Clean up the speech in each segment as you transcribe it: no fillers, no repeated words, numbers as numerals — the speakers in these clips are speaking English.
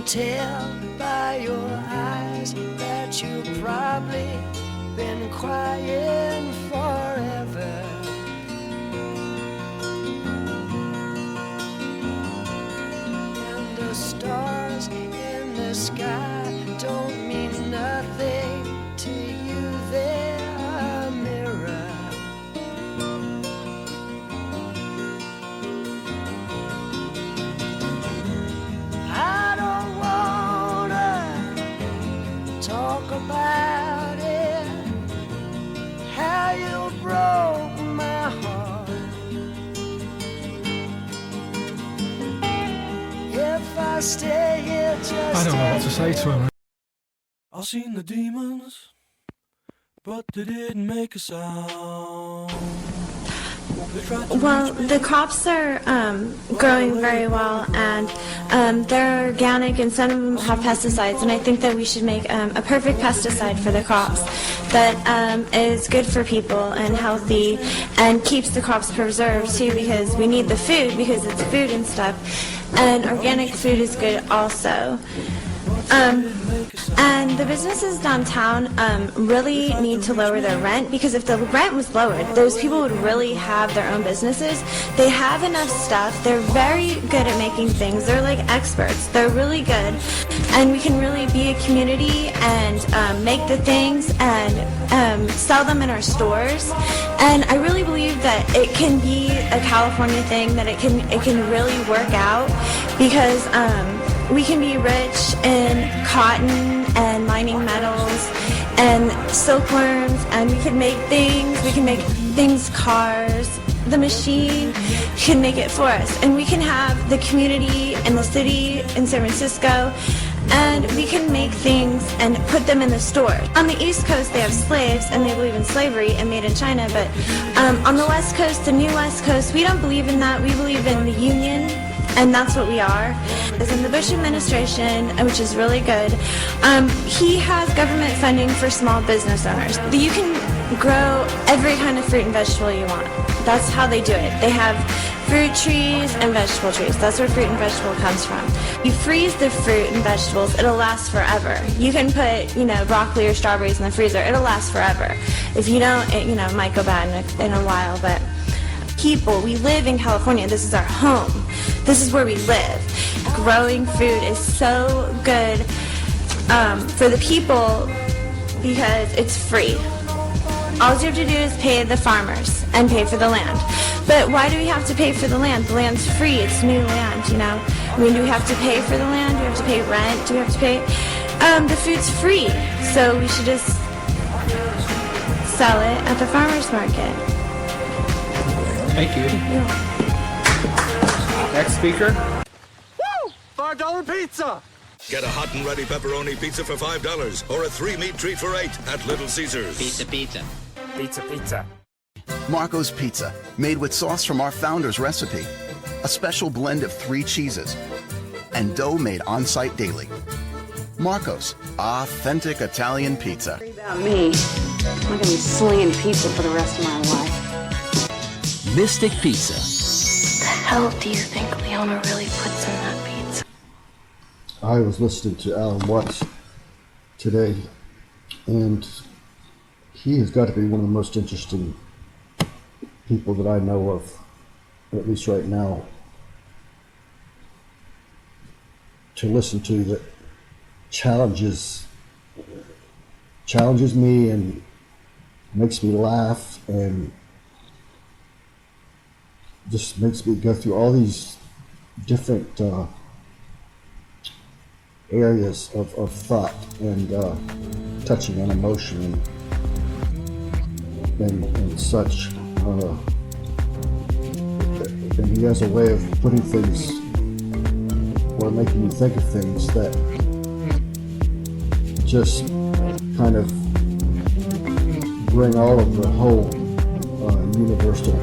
tell by your eyes that you've probably been crying forever. And the stars in the sky don't mean nothing to you, they're a mirror. I don't wanna talk about it, how you broke my heart. If I stay here just I don't know what to say to him. I've seen the demons, but they didn't make a sound. Well, the crops are growing very well, and they're organic, and some of them have pesticides, and I think that we should make a perfect pesticide for the crops that is good for people and healthy and keeps the crops preserved too, because we need the food because it's food and stuff, and organic food is good also. And the businesses downtown really need to lower their rent, because if the rent was lowered, those people would really have their own businesses. They have enough stuff. They're very good at making things. They're like experts. They're really good. And we can really be a community and make the things and sell them in our stores. And I really believe that it can be a California thing, that it can really work out, because we can be rich in cotton and mining metals and silkworms, and we can make things, cars. The machine can make it for us, and we can have the community and the city in San Francisco, and we can make things and put them in the store. On the East Coast, they have slaves, and they believe in slavery and made in China, but on the West Coast, the new West Coast, we don't believe in that. We believe in the union, and that's what we are. As in the Bush administration, which is really good, he has government funding for small business owners. You can grow every kind of fruit and vegetable you want. That's how they do it. They have fruit trees and vegetable trees. That's where fruit and vegetable comes from. You freeze the fruit and vegetables, it'll last forever. You can put, broccoli or strawberries in the freezer, it'll last forever. If you don't, it might go bad in a while, but people, we live in California. This is our home. This is where we live. Growing food is so good for the people because it's free. All you have to do is pay the farmers and pay for the land. But why do we have to pay for the land? The land's free. It's new land, I mean, do we have to pay for the land? Do we have to pay rent? Do we have to pay? The food's free. So we should just sell it at the farmer's market. Thank you. Next speaker. Woo! $5 pizza! Get a hot and ready pepperoni pizza for $5 or a 3-meat treat for $8 at Little Caesars. Pizza, pizza. Pizza, pizza. Marco's Pizza, made with sauce from our founder's recipe. A special blend of 3 cheeses and dough made on-site daily. Marco's, authentic Italian pizza. About me, I'm gonna be slinging pizza for the rest of my life. Mystic Pizza. The hell do you think Leona really puts in that pizza? I was listening to Alan Watts today, and he has got to be one of the most interesting people that I know of, at least right now, to listen to, that challenges me and makes me laugh and just makes me go through all these different areas of thought and touching on emotion and such. And he has a way of putting things, or making you think of things that just kind of bring all of the whole universal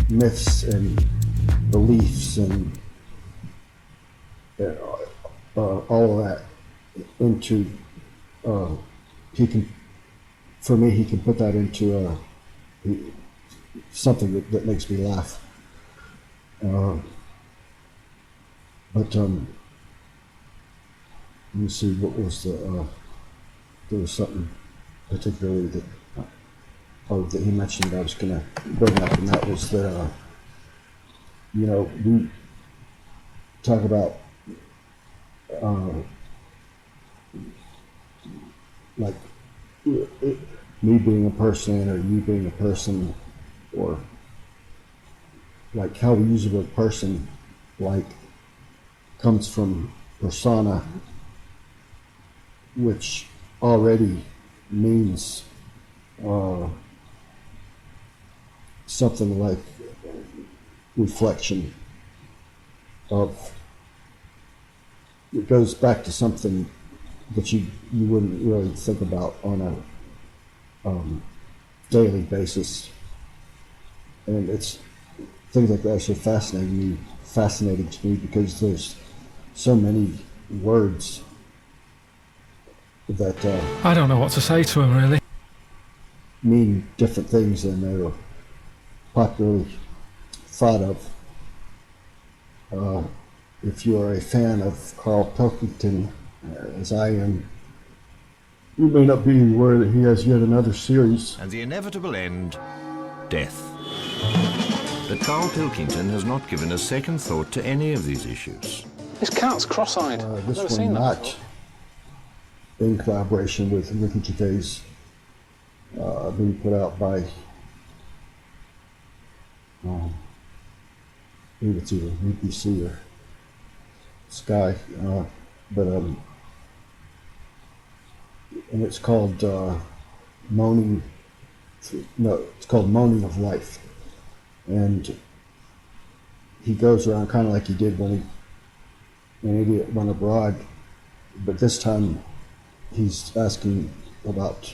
myths and beliefs and all of that into, he can put that into something that makes me laugh. But let me see, what was there was something particularly that that he mentioned I was going to bring up, and that was that, we talk about like me being a person or you being a person, or like how we use the word person, like comes from persona, which already means something like reflection of, it goes back to something that you wouldn't really think about on a daily basis, and it's things like that are so fascinating to me because there's so many words that I don't know what to say to him, really. mean different things than they're popularly thought of. If you are a fan of Karl Pilkington, as I am, you may not be aware that he has yet another series. And the inevitable end, death. But Karl Pilkington has not given a second thought to any of these issues. This cat's cross-eyed. This one not in collaboration with Ricky Gervais, being put out by I believe it's either BBC or Sky, and it's called Moaning. No, it's called Moaning of Life, and he goes around kind of like he did when an idiot went abroad, but this time he's asking about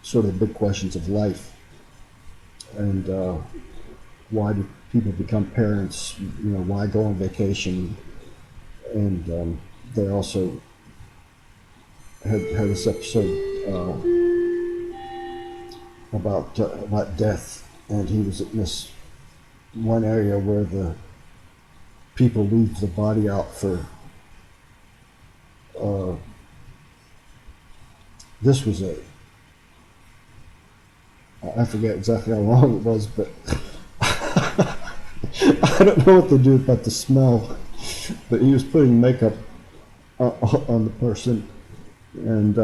sort of big questions of life, and why do people become parents, why go on vacation, and they also had this episode about death, and he was in this one area where the people leave the body out for this was I forget exactly how long it was, but I don't know what to do about the smell, but he was putting makeup on the person, and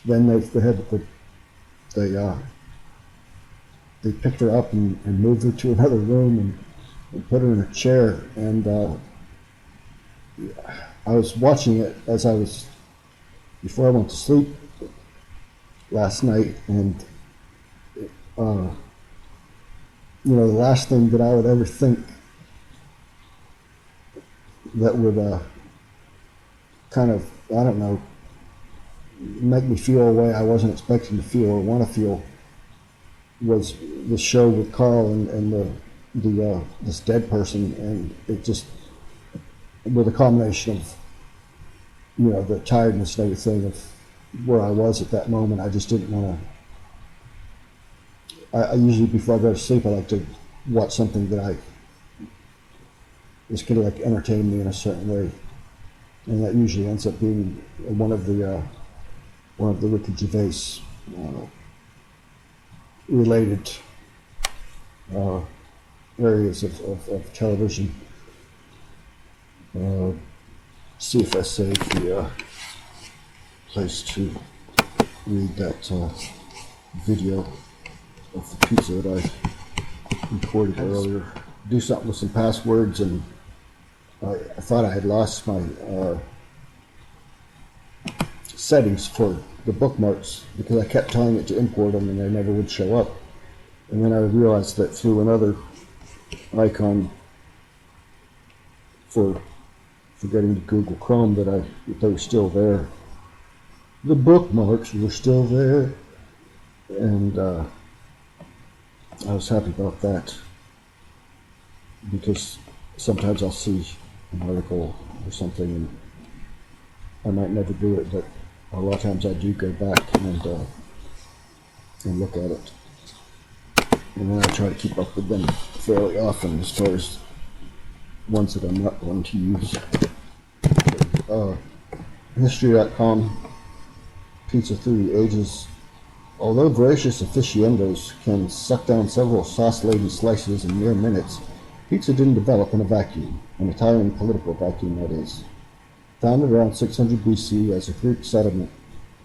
then they picked her up and moved her to another room and put her in a chair, and I was watching it before I went to sleep last night, and the last thing that I would ever think that would kind of, I don't know, make me feel a way I wasn't expecting to feel or want to feel was the show with Karl and this dead person, and it just, with a combination of the tiredness and everything of where I was at that moment, I just didn't want to. I usually, before I go to sleep, I like to watch something that is going to like entertain me in a certain way, and that usually ends up being one of the Ricky Gervais related areas of television. See if I saved the place to read that video of the pizza that I recorded earlier. Do something with some passwords, and I thought I had lost my settings for the bookmarks because I kept telling it to import them and they never would show up. And then I realized that through another icon for getting to Google Chrome that they were still there. The bookmarks were still there, and I was happy about that because sometimes I'll see an article or something and I might never do it, but a lot of times I do go back and look at it, and then I try to keep up with them fairly often as far as ones that I'm not going to use. History.com, Pizza Through the Ages. Although voracious aficionados can suck down several sauce-laden slices in mere minutes, pizza didn't develop in a vacuum, an Italian political vacuum, that is. Founded around 600 BC as a Greek settlement,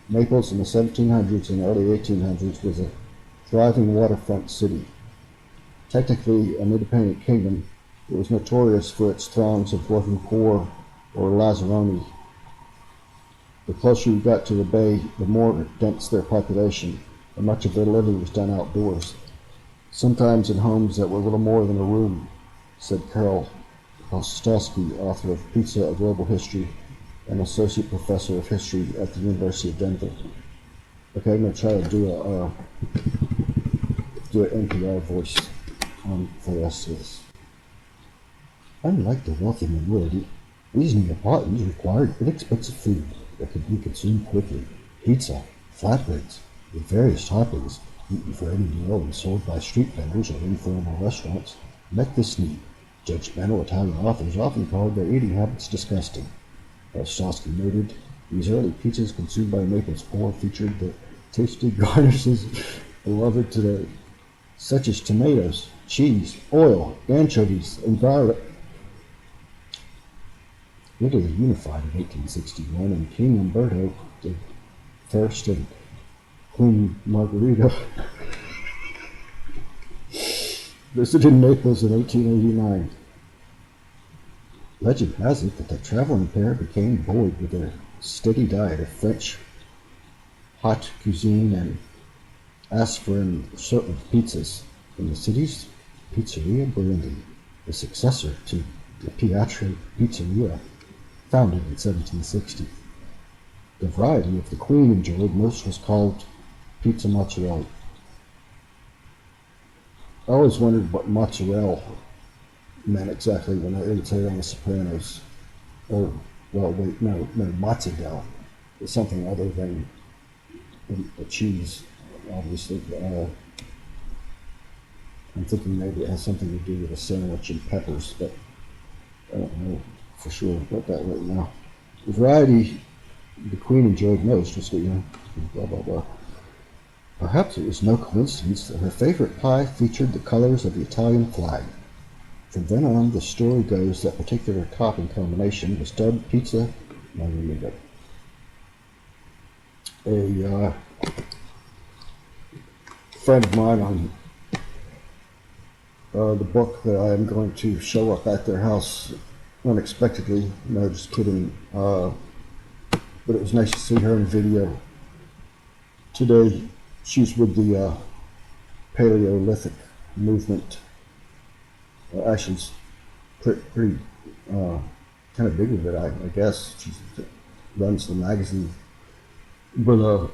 Naples in the 1700s and early 1800s was a thriving waterfront city. Technically an independent kingdom, it was notorious for its throngs of working poor or lazzaroni. The closer you got to the bay, the more dense their population, and much of their living was done outdoors, sometimes in homes that were little more than a room, said Karl, author of Pizza, A Global History, and Associate Professor of History at the University of Denver. Okay, I'm going to try to do an NPR voice for the rest of this. Unlike the wealthy minority, these Neapolitans required inexpensive food that could be consumed quickly. Pizza, flatbreads, with various toppings, eaten for any meal and sold by street vendors or informal restaurants, met this need. Judgmental Italian authors often called their eating habits disgusting. As Stosky noted, these early pizzas consumed by Naples poor featured the tasty garnishes beloved today, such as tomatoes, cheese, oil, anchovies, and garlic. Italy unified in 1861, and King Umberto I and Queen Margherita visited Naples in 1889. Legend has it that the traveling pair became buoyed with their steady diet of French hot cuisine and asked for an assortment of pizzas in the city's Pizzeria Brandy, the successor to the Piatro Pizzeria, founded in 1760. The variety of the Queen enjoyed most was called pizza mozzarella. I always wondered what mozzarella meant exactly when I heard on The Sopranos. Or, well, wait, no, mozzarella is something other than a cheese, obviously. I'm thinking maybe it has something to do with a sandwich and peppers, but I don't know for sure about that right now. The variety the Queen enjoyed most was the blah blah blah. Perhaps it was no coincidence that her favorite pie featured the colors of the Italian flag. From then on, the story goes that particular topping combination was dubbed pizza margherita. A friend of mine on the book that I am going to show up at their house unexpectedly. No, just kidding. But it was nice to see her in video today. She's with the Paleolithic movement. Actually, pretty kind of big with it, I guess. She runs the magazine. But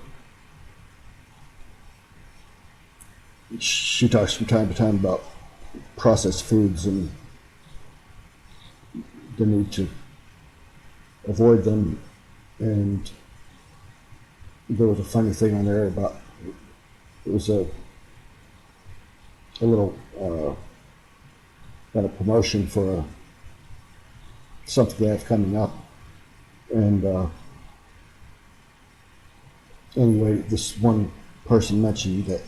she talks from time to time about processed foods and the need to avoid them. And there was a funny thing on there about, it was a little kind of promotion for something they have coming up. And anyway, this one person mentioned that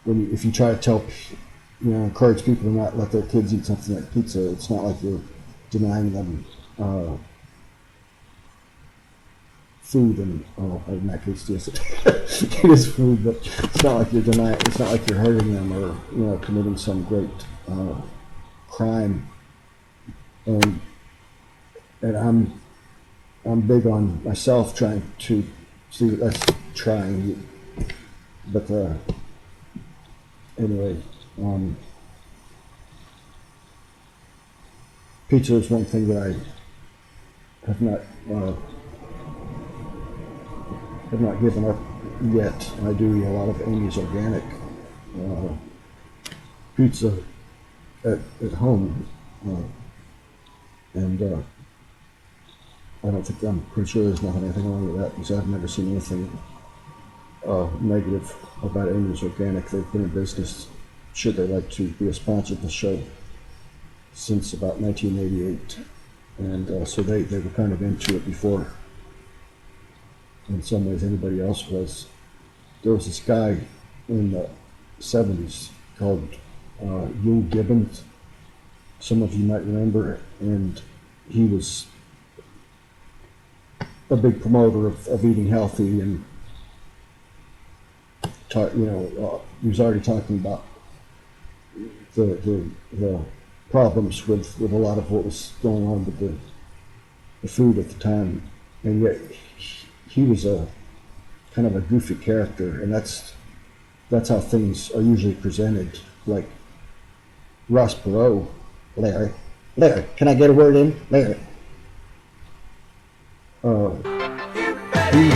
if you try to tell, encourage people to not let their kids eat something like pizza, it's not like you're denying them food, and in that case, yes, it is food, but it's not like you're denying. It's not like you're hurting them or committing some great crime. And I'm big on myself trying to see. That's trying, but anyway, pizza is one thing that I have not given up yet. I do eat a lot of Amy's organic pizza at home, and I'm pretty sure there's anything wrong with that, because I've never seen anything negative about Amy's Organic. They've been in business. Should they like to be a sponsor of the show, since about 1988. And so they were kind of into it before, in some ways, anybody else was. There was this guy in the 70s called Yul Gibbons. Some of you might remember, and he was a big promoter of eating healthy, and he was already talking about the problems with a lot of what was going on with the food at the time, and yet he was a kind of a goofy character, and that's how things are usually presented. Like Ross Perot, Larry, can I get a word in, Larry? He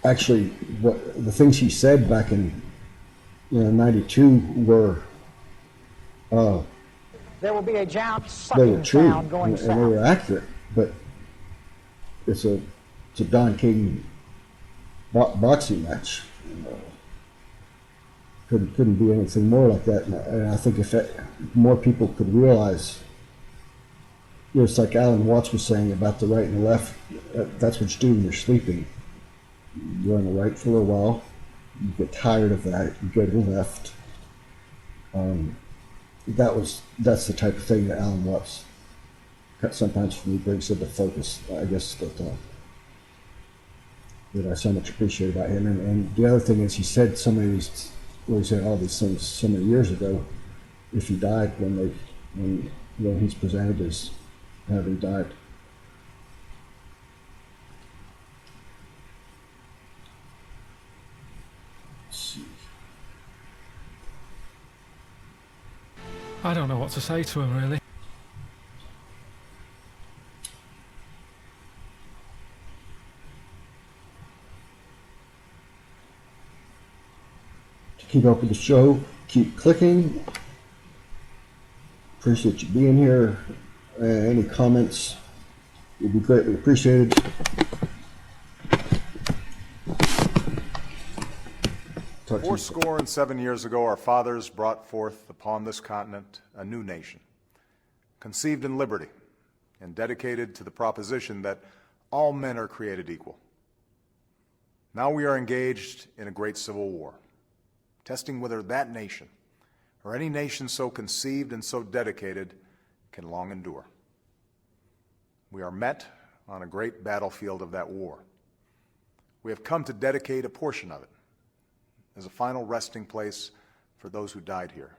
actually, what the things he said back in '92 were. There will be a giant they were sucking true, sound going and south. they were accurate, but it's a Don King boxing match. Couldn't be anything more like that, and I think if more people could realize, it's like Alan Watts was saying about the right and the left. That's what you do when you're sleeping. You're on the right for a while, you get tired of that, you go to the left. That's the type of thing that Alan Watts sometimes for me brings into focus. I guess that I so much appreciate about him. And the other thing is, he said he said all these things so many years ago. If he died when he's presented as having died. Let's see. I don't know what to say to him, really. To keep up with the show, keep clicking. Appreciate you being here. Any comments would be greatly appreciated. Fourscore and 7 years ago, our fathers brought forth upon this continent a new nation, conceived in liberty and dedicated to the proposition that all men are created equal. Now we are engaged in a great civil war, testing whether that nation, or any nation so conceived and so dedicated, can long endure. We are met on a great battlefield of that war. We have come to dedicate a portion of it as a final resting place for those who died here,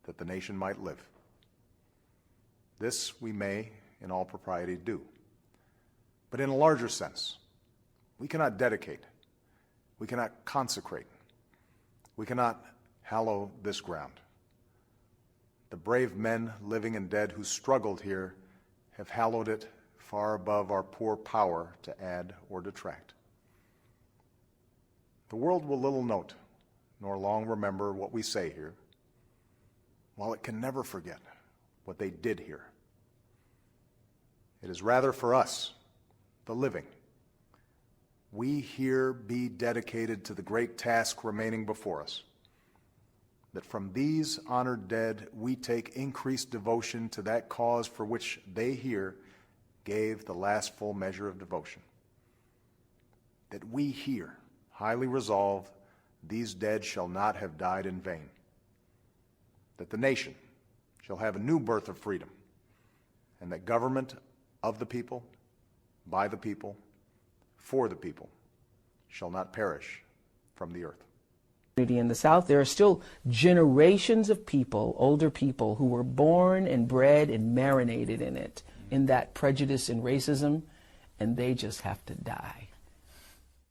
that the nation might live. This we may, in all propriety, do. But in a larger sense, we cannot dedicate, we cannot consecrate, we cannot hallow this ground. The brave men, living and dead, who struggled here have hallowed it far above our poor power to add or detract. The world will little note nor long remember what we say here, while it can never forget what they did here. It is rather for us, the living, we here be dedicated to the great task remaining before us, that from these honored dead we take increased devotion to that cause for which they here gave the last full measure of devotion, that we here highly resolve these dead shall not have died in vain, that the nation shall have a new birth of freedom, and that government of the people, by the people, for the people, shall not perish from the earth. In the South, there are still generations of people, older people, who were born and bred and marinated in it, in that prejudice and racism, and they just have to die.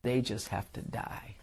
They just have to die.